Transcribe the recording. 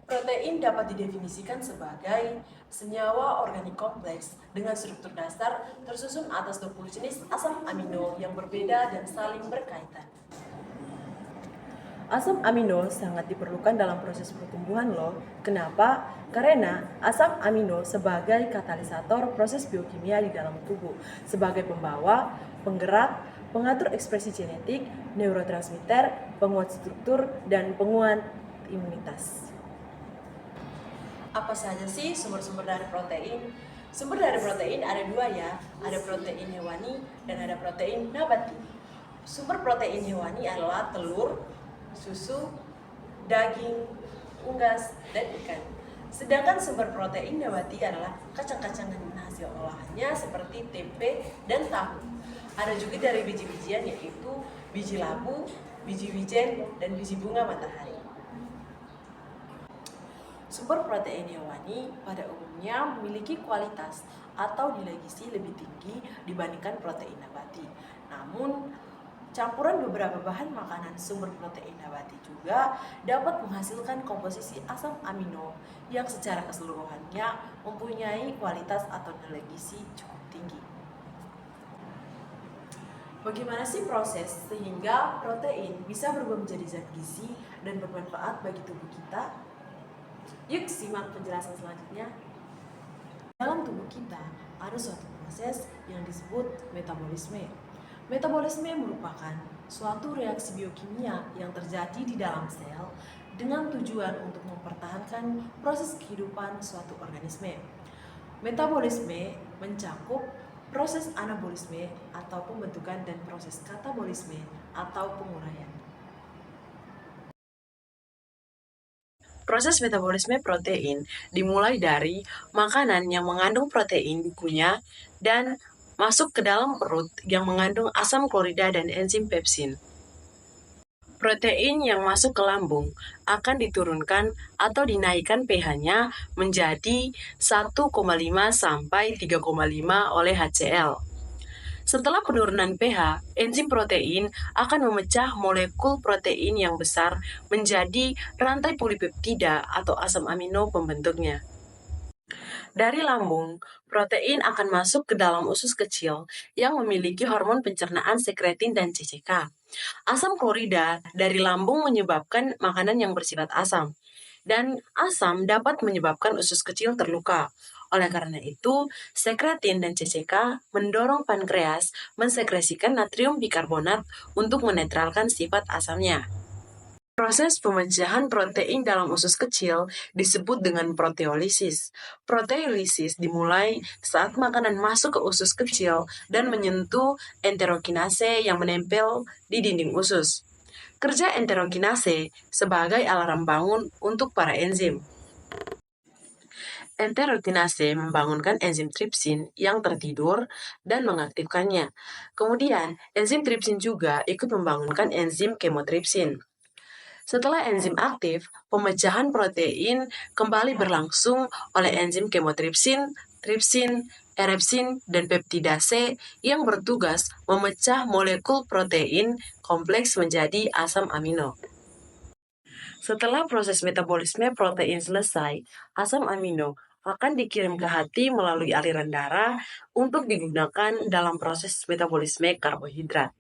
Protein dapat didefinisikan sebagai senyawa organik kompleks dengan struktur dasar tersusun atas 20 jenis asam amino yang berbeda dan saling berkaitan. Asam amino sangat diperlukan dalam proses pertumbuhan loh. Kenapa? Karena asam amino sebagai katalisator proses biokimia di dalam tubuh, sebagai pembawa, penggerak, pengatur ekspresi genetik, neurotransmitter, penguat struktur, dan penguat imunitas. Apa saja sih sumber-sumber dari protein? Sumber dari protein ada dua ya, ada protein hewani dan ada protein nabati. Sumber protein hewani adalah telur, susu, daging, unggas, dan ikan. Sedangkan sumber protein nabati adalah kacang-kacangan hasil olahannya seperti tempe dan tahu. Ada juga dari biji-bijian yaitu biji labu, biji wijen, dan biji bunga matahari. Sumber protein hewani pada umumnya memiliki kualitas atau nilai gizi lebih tinggi dibandingkan protein nabati. Namun, campuran beberapa bahan makanan sumber protein nabati juga dapat menghasilkan komposisi asam amino yang secara keseluruhannya mempunyai kualitas atau nilai gizi cukup tinggi. Bagaimana sih proses sehingga protein bisa berubah menjadi zat gizi dan bermanfaat bagi tubuh kita? Yuk simak penjelasan selanjutnya. Dalam tubuh kita ada suatu proses yang disebut metabolisme. Metabolisme merupakan suatu reaksi biokimia yang terjadi di dalam sel dengan tujuan untuk mempertahankan proses kehidupan suatu organisme. Metabolisme mencakup proses anabolisme atau pembentukan dan proses katabolisme atau penguraian. Proses metabolisme protein dimulai dari makanan yang mengandung protein dikunyah dan masuk ke dalam perut yang mengandung asam klorida dan enzim pepsin. Protein yang masuk ke lambung akan diturunkan atau dinaikkan pH-nya menjadi 1,5 sampai 3,5 oleh HCl. Setelah penurunan pH, enzim protein akan memecah molekul protein yang besar menjadi rantai polipeptida atau asam amino pembentuknya. Dari lambung, protein akan masuk ke dalam usus kecil yang memiliki hormon pencernaan sekretin dan CCK. Asam klorida dari lambung menyebabkan makanan yang bersifat asam, dan asam dapat menyebabkan usus kecil terluka. Oleh karena itu, sekretin dan CCK mendorong pankreas mensekresikan natrium bikarbonat untuk menetralkan sifat asamnya. Proses pemecahan protein dalam usus kecil disebut dengan proteolisis. Proteolisis dimulai saat makanan masuk ke usus kecil dan menyentuh enterokinase yang menempel di dinding usus. Kerja enterokinase sebagai alarm bangun untuk para enzim. Enterokinase membangunkan enzim tripsin yang tertidur dan mengaktifkannya. Kemudian, enzim tripsin juga ikut membangunkan enzim kemotripsin. Setelah enzim aktif, pemecahan protein kembali berlangsung oleh enzim kemotripsin, tripsin, erepsin, dan peptidase yang bertugas memecah molekul protein kompleks menjadi asam amino. Setelah proses metabolisme protein selesai, asam amino akan dikirim ke hati melalui aliran darah untuk digunakan dalam proses metabolisme karbohidrat.